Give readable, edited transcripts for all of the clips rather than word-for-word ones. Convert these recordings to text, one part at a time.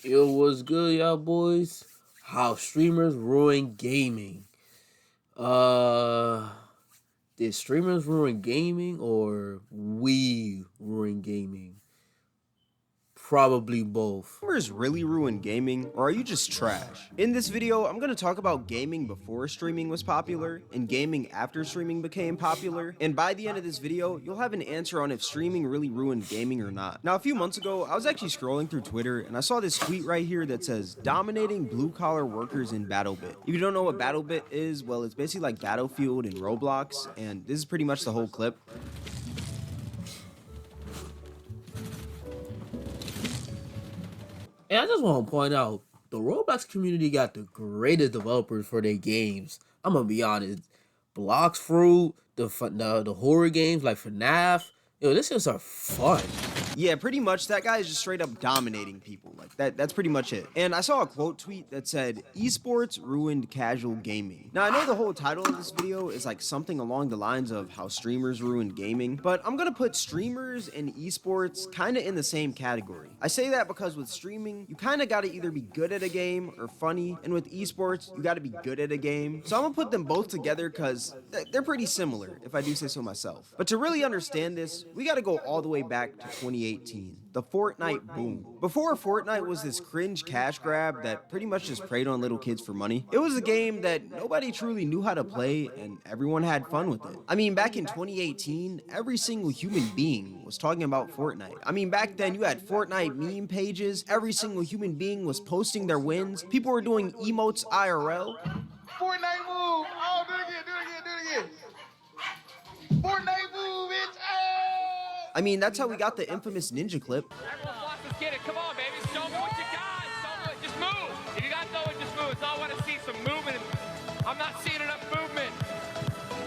Yo, what's good, y'all boys? How streamers ruin gaming. Uh, did streamers ruin gaming or we ruin gaming? Probably both. Streamers really ruin gaming, or are you just trash? In this video, I'm going to talk about gaming before streaming was popular, and gaming after streaming became popular, and by the end of this video, you'll have an answer on if streaming really ruined gaming or not. Now, a few months ago, I was actually scrolling through Twitter, and I saw this tweet right here that says, dominating blue-collar workers in BattleBit. If you don't know what BattleBit is, well, it's basically like Battlefield and Roblox, and this is pretty much the whole clip. And I just want to point out, the Roblox community got the greatest developers for their games. I'm gonna be honest. Blocks Fruit, the horror games like FNAF. Yo, this is are fun. Yeah, pretty much that guy is just straight up dominating people. Like that's pretty much it. And I saw a quote tweet that said, esports ruined casual gaming. Now I know the whole title of this video is like something along the lines of how streamers ruined gaming, but I'm gonna put streamers and esports kind of in the same category. I say that because with streaming, you kind of gotta either be good at a game or funny, and with esports, you gotta be good at a game. So I'm gonna put them both together because they're pretty similar, if I do say so myself. But to really understand this, we gotta go all the way back to 2018, the Fortnite boom. Before Fortnite was this cringe cash grab that pretty much just preyed on little kids for money, it was a game that nobody truly knew how to play and everyone had fun with it. I mean, back in 2018, every single human being was talking about Fortnite. I mean, back then you had Fortnite meme pages, every single human being was posting their wins, people were doing emotes IRL. Fortnite move! Oh, do it again! Fortnite move, bitch! I mean, that's how we got the infamous ninja clip. Everyone wants to get it. Come on, baby. Show me what you got. Show me. Just move. If you got no one, just move. So I want to see some movement. I'm not seeing enough movement.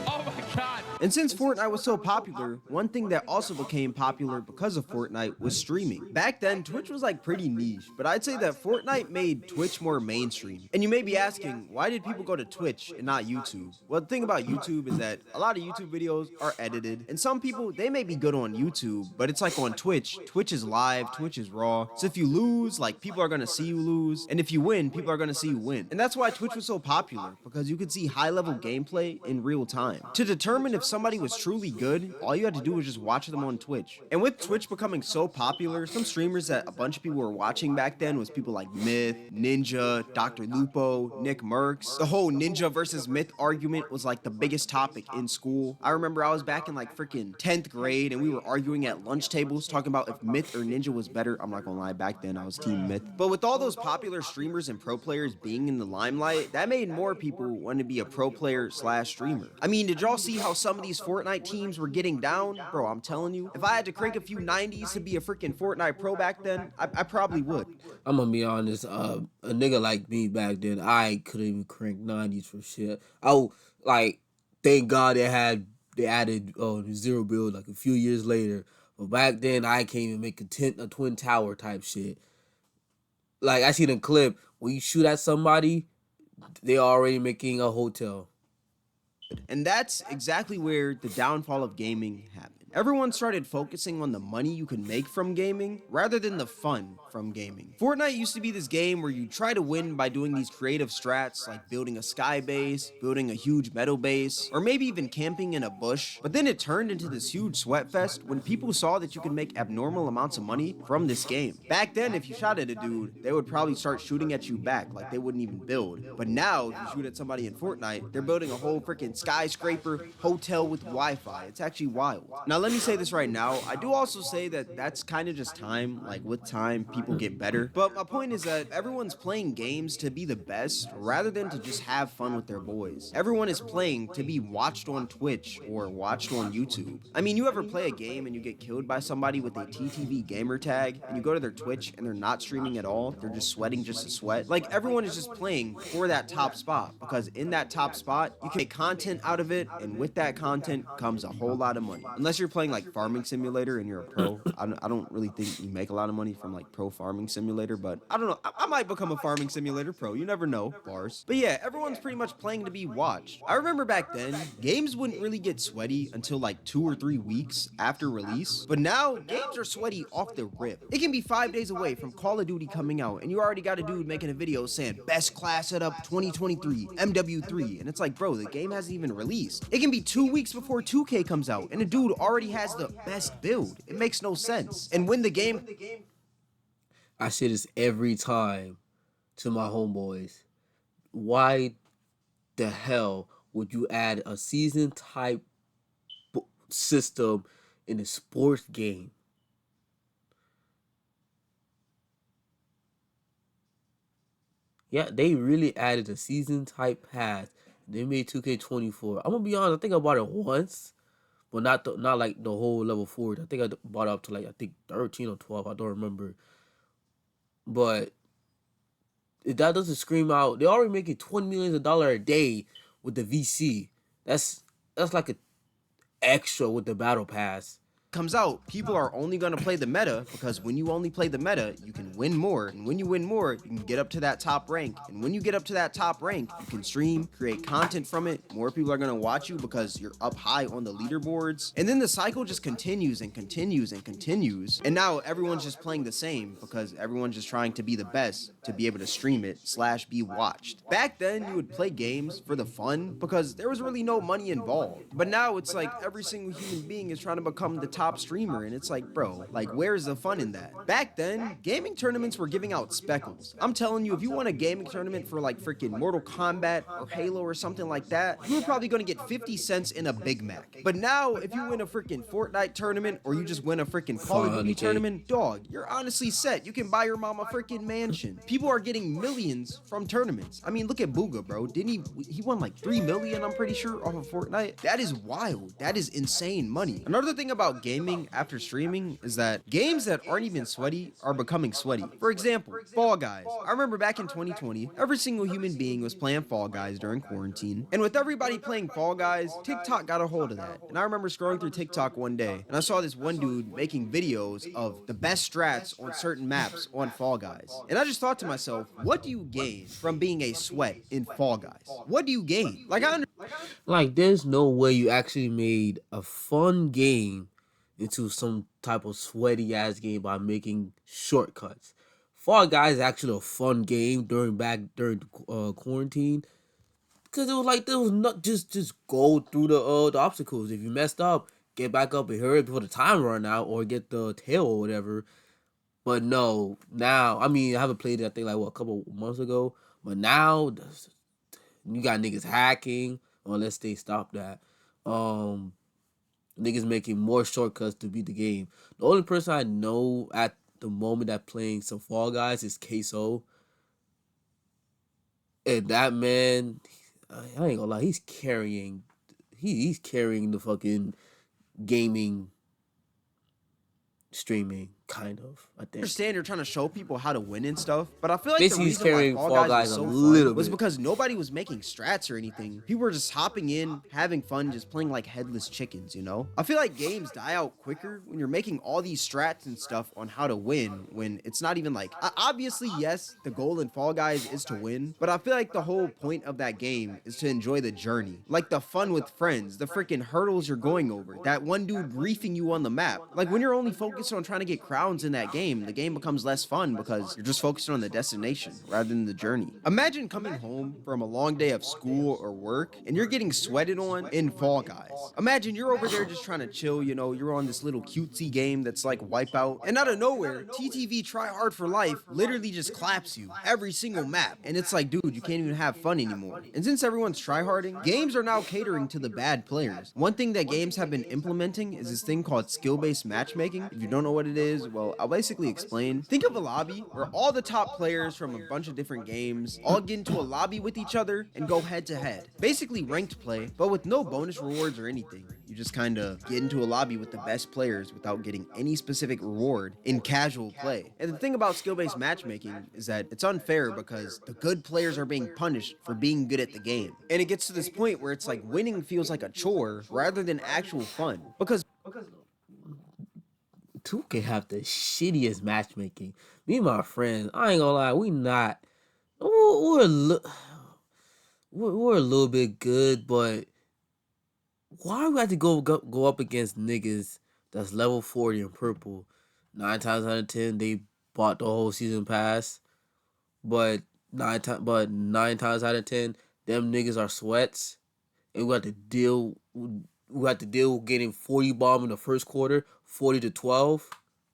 Oh my God. And since Fortnite was so popular, one thing that also became popular because of Fortnite was streaming. Back then, Twitch was like pretty niche, but I'd say that Fortnite made Twitch more mainstream. And you may be asking, why did people go to Twitch and not YouTube? Well, the thing about YouTube is that a lot of YouTube videos are edited, and some people, they may be good on YouTube, but it's like on Twitch. Twitch is live, Twitch is raw. So if you lose, like people are gonna see you lose, and if you win, people are gonna see you win. And that's why Twitch was so popular, because you could see high-level gameplay in real time. To determine if somebody was truly good, all you had to do was just watch them on Twitch. And with Twitch becoming so popular, some streamers that a bunch of people were watching back then was people like Myth, Ninja, Dr. Lupo, Nick Merckx. The whole Ninja versus Myth argument was like the biggest topic in school. I remember I was back in like freaking 10th grade and we were arguing at lunch tables talking about if Myth or Ninja was better. I'm not gonna lie, back then I was team Myth. But with all those popular streamers and pro players being in the limelight, that made more people want to be a pro player / streamer. I mean, did y'all see how some of these Fortnite teams were getting down? Bro, I'm telling you, if I had to crank a few 90s to be a freaking Fortnite pro back then, I probably would. I'm gonna be honest. A nigga like me back then, I couldn't even crank 90s for shit. Like, thank God they added zero build like a few years later. But back then, I can't even make a twin tower type shit. Like, I seen a clip when you shoot at somebody, they already making a hotel. And that's exactly where the downfall of gaming happened. Everyone started focusing on the money you can make from gaming rather than the fun from gaming. Fortnite used to be this game where you try to win by doing these creative strats like building a sky base, building a huge metal base, or maybe even camping in a bush. But then it turned into this huge sweat fest when people saw that you could make abnormal amounts of money from this game. Back then, if you shot at a dude, they would probably start shooting at you back like they wouldn't even build. But now, if you shoot at somebody in Fortnite, they're building a whole freaking skyscraper hotel with Wi-Fi. It's actually wild. Now, let me say this right now. I do also say that that's kind of just time. Like, with time, people get better. But my point is that everyone's playing games to be the best rather than to just have fun with their boys. Everyone is playing to be watched on Twitch or watched on YouTube. I mean, you ever play a game and you get killed by somebody with a TTV gamer tag and you go to their Twitch and they're not streaming at all? They're just sweating just to sweat. Like, everyone is just playing for that top spot because in that top spot, you can make content out of it, and with that content comes a whole lot of money. Unless you're playing like Farming Simulator and you're a pro. I don't really think you make a lot of money from like pro Farming Simulator, but I don't know. I might become a Farming Simulator pro. You never know, bars. But yeah, everyone's pretty much playing to be watched. I remember back then, games wouldn't really get sweaty until like 2 or 3 weeks after release. But now, games are sweaty off the rip. It can be 5 days away from Call of Duty coming out, and you already got a dude making a video saying, best class setup 2023, MW3. And it's like, bro, the game hasn't even released. It can be 2 weeks before 2K comes out, and a dude already has the best build. It makes no sense. And when the game... I say this every time to my homeboys. Why the hell would you add a season type system in a sports game? Yeah, they really added a season type pass. They made 2K24. I'm gonna be honest, I think I bought it once, but not like the whole level 4. I think I bought it up to like I think 13 or 12. I don't remember. But if that doesn't scream out, they're already making $20 million a day with the VC. That's like a extra with the battle pass. comes out, people are only going to play the meta because when you only play the meta, you can win more. And when you win more, you can get up to that top rank. And when you get up to that top rank, you can stream, create content from it. More people are going to watch you because you're up high on the leaderboards. And then the cycle just continues and continues and continues. And now everyone's just playing the same because everyone's just trying to be the best to be able to stream it / be watched. Back then, you would play games for the fun because there was really no money involved. But now it's like every single human being is trying to become the top streamer, and it's like, bro, like, where's the fun in that? Back then, gaming tournaments were giving out speckles. I'm telling you, if you won a gaming tournament for like freaking Mortal Kombat or Halo or something like that, you were probably gonna get 50 cents in a Big Mac. But now, if you win a freaking Fortnite tournament or you just win a freaking Call of Duty tournament, dog, you're honestly set. You can buy your mom a freaking mansion. People are getting millions from tournaments. I mean, look at Booga, bro. Didn't he won like 3 million, I'm pretty sure, off of Fortnite? That is wild. That is insane money. Another thing about gaming after streaming is that games that aren't even sweaty are becoming sweaty. For example, Fall Guys. I remember back in 2020, every single human being was playing Fall Guys during quarantine. And with everybody playing Fall Guys, TikTok got a hold of that. And I remember scrolling through TikTok one day, and I saw this one dude making videos of the best strats on certain maps on Fall Guys. And I just thought to myself, what do you gain from being a sweat in Fall Guys? What do you gain? Like, there's no way you actually made a fun game into some type of sweaty ass game by making shortcuts. Fall Guys is actually a fun game during quarantine, because it was like there was not just go through the obstacles. If you messed up, get back up and hurry before the time run out, or get the tail or whatever. But no, now, I mean, I haven't played it, I think, like, a couple months ago. But now, you got niggas hacking, unless they stop that. Niggas making more shortcuts to beat the game. The only person I know at the moment that playing some Fall Guys is Queso. And that man, I ain't gonna lie, he's carrying the fucking gaming streaming, kind of, I think. I understand you're trying to show people how to win and stuff, but I feel like Basically, the reason why Fall Guys was so fun was bit. because nobody was making strats or anything. People were just hopping in, having fun, just playing like headless chickens, you know? I feel like games die out quicker when you're making all these strats and stuff on how to win, when it's not even like... Obviously, yes, the goal in Fall Guys is to win, but I feel like the whole point of that game is to enjoy the journey. Like the fun with friends, the freaking hurdles you're going over, that one dude griefing you on the map. Like when you're only focused on trying to get crowns in that game, the game becomes less fun because you're just focused on the destination rather than the journey. Imagine coming home from a long day of school or work and you're getting sweated on in Fall Guys. Imagine you're over there just trying to chill, you know, you're on this little cutesy game that's like Wipeout, and out of nowhere, TTV Try Hard for Life literally just claps you every single map. And it's like, dude, you can't even have fun anymore. And since everyone's tryharding, games are now catering to the bad players. One thing that games have been implementing is this thing called skill-based matchmaking. If you don't know what it is, well, I'll basically explain. Think of a lobby where all the top players from a bunch of different games all get into a lobby with each other and go head to head. Basically ranked play, but with no bonus rewards or anything. You just kind of get into a lobby with the best players without getting any specific reward in casual play. And the thing about skill-based matchmaking is that it's unfair because the good players are being punished for being good at the game. And it gets to this point where it's like winning feels like a chore rather than actual fun. Because 2K have the shittiest matchmaking. Me and my friends, I ain't gonna lie, we're a we're a little bit good, but why we have to go up against niggas that's level 40 and purple? 9 times out of 10, they bought the whole season pass, but 9 times out of 10, them niggas are sweats, and we have to deal with getting 40 bomb in the first quarter, 40-12.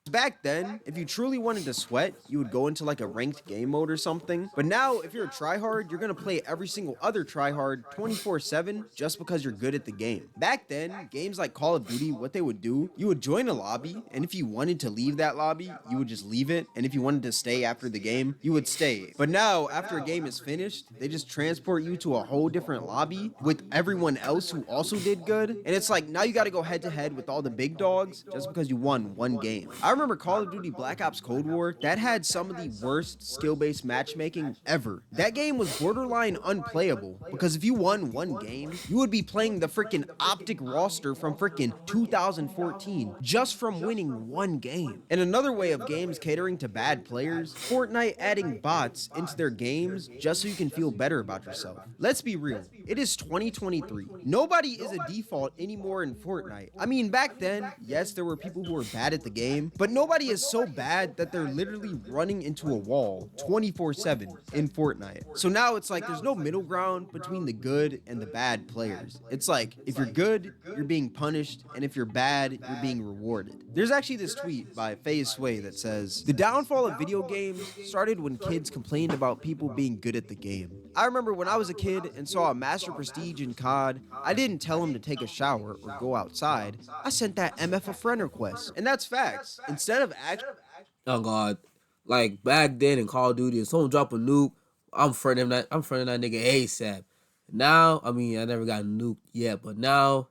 Back then, if you truly wanted to sweat, you would go into like a ranked game mode or something. But now, if you're a tryhard, you're gonna play every single other tryhard 24/7 just because you're good at the game. Back then, games like Call of Duty, what they would do, you would join a lobby, and if you wanted to leave that lobby, you would just leave it, and if you wanted to stay after the game, you would stay. But now, after a game is finished, they just transport you to a whole different lobby with everyone else who also did good, and it's like now you gotta go head to head with all the big dogs just because you won one game. I remember Call of Duty Black Ops Cold War, that had some of the worst skill-based matchmaking ever. That game was borderline unplayable because if you won one game, you would be playing the freaking Optic roster from freaking 2014 just from winning one game. And another way of games catering to bad players, Fortnite adding bots into their games just so you can feel better about yourself. Let's be real, it is 2023. Nobody is a default anymore in Fortnite. I mean, back then, yes, there were people who were bad at the game, but nobody is so bad that they're literally running into a wall 24/7 in Fortnite. So now it's like there's no middle ground between the good and the bad players. It's like if you're good, you're being punished, and if you're bad, you're being rewarded. There's actually this tweet by FaZe Sway that says, "The downfall of video games started when kids complained about people being good at the game. I remember when I was a kid and saw a Master Prestige in COD, I didn't tell him to take a shower or go outside. I sent that MF a friend request." And that's facts. Instead of actually... Oh god, like back then in Call of Duty, if someone drop a nuke, I'm friending that nigga ASAP. Now, I mean, I never got nuked yet, but now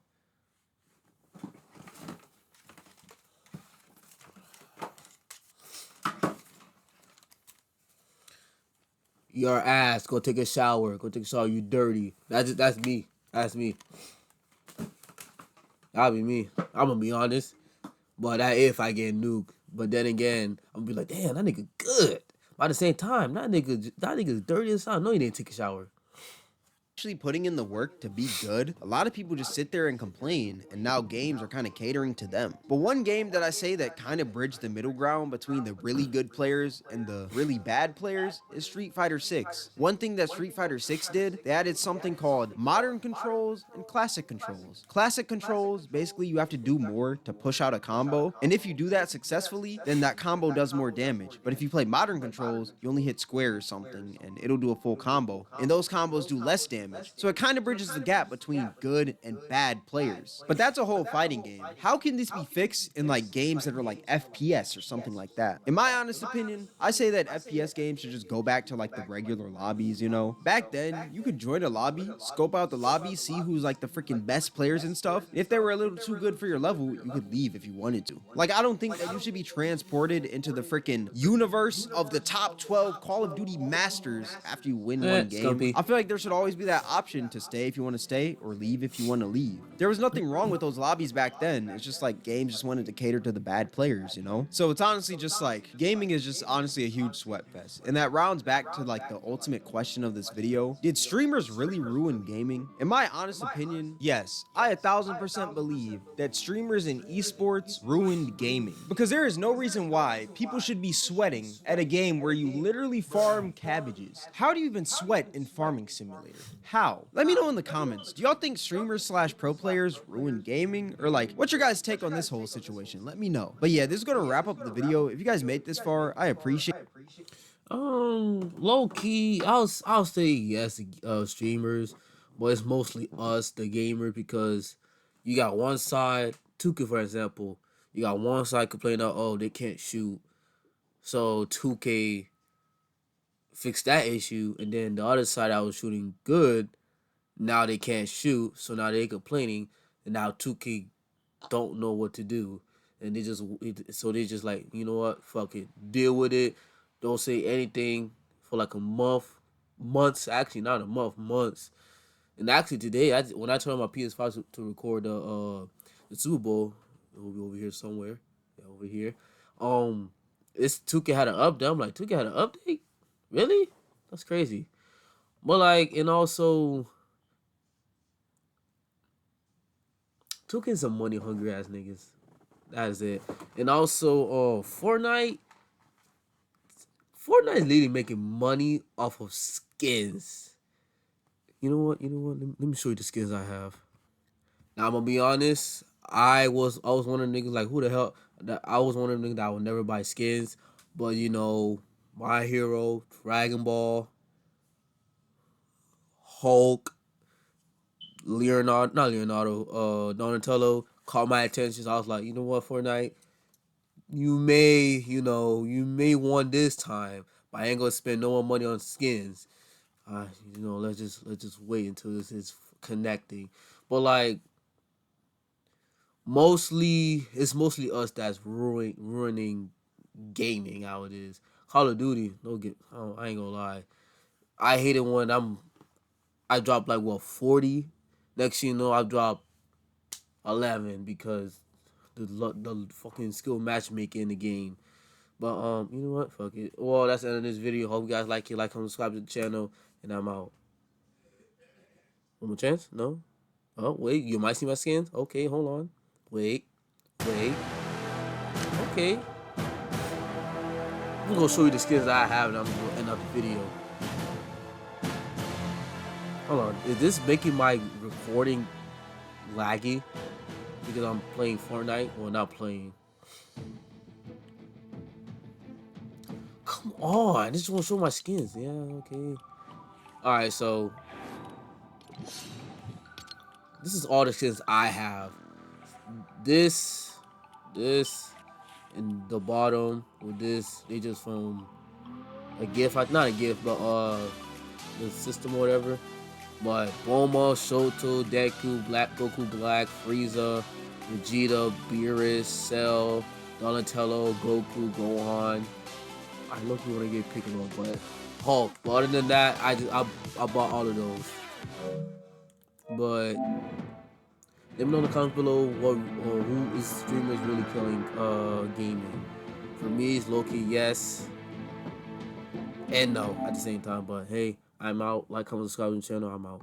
your ass, go take a shower. Go take a shower. You dirty. That's me. That's me. That'll be me. I'm gonna be honest. But that if I get nuked. But then again, I'm gonna be like, damn, that nigga good. But at the same time, that nigga's dirty as hell. I know he didn't take a shower. putting in the work to be good, a lot of people just sit there and complain, and now games are kind of catering to them. But one game that I say that kind of bridged the middle ground between the really good players and the really bad players is Street Fighter 6. One thing that Street Fighter 6 did, they added something called modern controls and classic controls. Classic controls, basically you have to do more to push out a combo, and if you do that successfully, then that combo does more damage. But if you play modern controls, you only hit square or something, and it'll do a full combo, and those combos do less damage. So it kind of bridges the gap between good and bad players. But that's a whole fighting game. How can this be fixed in like games that are like FPS or something like that? In my honest opinion, I say that FPS games should just go back to like the regular lobbies, you know? Back then, you could join a lobby, scope out the lobby, see who's like the freaking best players and stuff. If they were a little too good for your level, you could leave if you wanted to. Like, I don't think that you should be transported into the freaking universe of the top 12 Call of Duty masters after you win one game. Stumpy. I feel like there should always be that option to stay if you want to stay or leave if you want to leave. There was nothing wrong with those lobbies back then. It's just like games just wanted to cater to the bad players, you know? So it's honestly just like gaming is just honestly a huge sweat fest. And that rounds back to like the ultimate question of this video. Did streamers really ruin gaming? In my honest opinion, yes. I 1000% believe that streamers in esports ruined gaming. Because there is no reason why people should be sweating at a game where you literally farm cabbages. How do you even sweat in Farming Simulator? How? Let me know in the comments. Do y'all think streamers / pro players ruin gaming? Or like, what's your guys' take on this whole situation? Let me know. But yeah, this is gonna wrap up the video. If you guys made this far, I appreciate it. Low key, I'll say yes, streamers, but it's mostly us, the gamer, because you got one side, 2K for example, you got one side complaining, oh, they can't shoot, so 2K fixed that issue, and then the other side I was shooting good, now they can't shoot, so now they complaining, and now 2K don't know what to do, and they just like, you know what, fuck it, deal with it, don't say anything for like a months, actually not a month, months, and actually today, when I turned on my PS5 to record the Super Bowl, it will be over here somewhere, yeah, over here. It's 2K had an update. I'm like, 2K had an update? Really? That's crazy. But like, and also 2K some money hungry ass niggas. That is it. And also, Fortnite is literally making money off of skins. You know what? You know what? Let me show you the skins I have. Now I'm gonna be honest. I was one of the niggas like who the hell that I was one of the niggas that I would never buy skins. But you know, My Hero, Dragon Ball, Hulk, Donatello caught my attention. So I was like, you know what, Fortnite, you may want this time, but I ain't gonna spend no more money on skins. Let's just wait until this is connecting. But like it's mostly us that's ruining gaming how it is. Call of Duty, I ain't gonna lie. I hate it when I drop like what 40. Next thing you know I drop 11 because the fucking skill matchmaking in the game. But you know what? Fuck it. Well, that's the end of this video. Hope you guys like it. Like, comment, subscribe to the channel, and I'm out. One more chance? No? Oh, wait. You might see my skins? Okay, hold on. Wait. Okay. I'm gonna show you the skins that I have, and I'm gonna end up the video. Hold on. Is this making my recording laggy? Because I'm playing Fortnite? Well, not playing. Come on. I just want to show my skins. Yeah, okay. Alright, so this is all the skins I have. This, and the bottom with this, they just from a gift. Not a gift, but the system or whatever. But Bulma, Shoto, Deku, Black Goku, Black, Frieza, Vegeta, Beerus, Cell, Donatello, Goku, Gohan. I look want to get Piccolo, but Hulk. But other than that, I bought all of those. But let me know in the comments below who is streamers really killing gaming. For me, it's Loki, yes, and no at the same time. But hey, I'm out. Like, comment, subscribe to the channel. I'm out.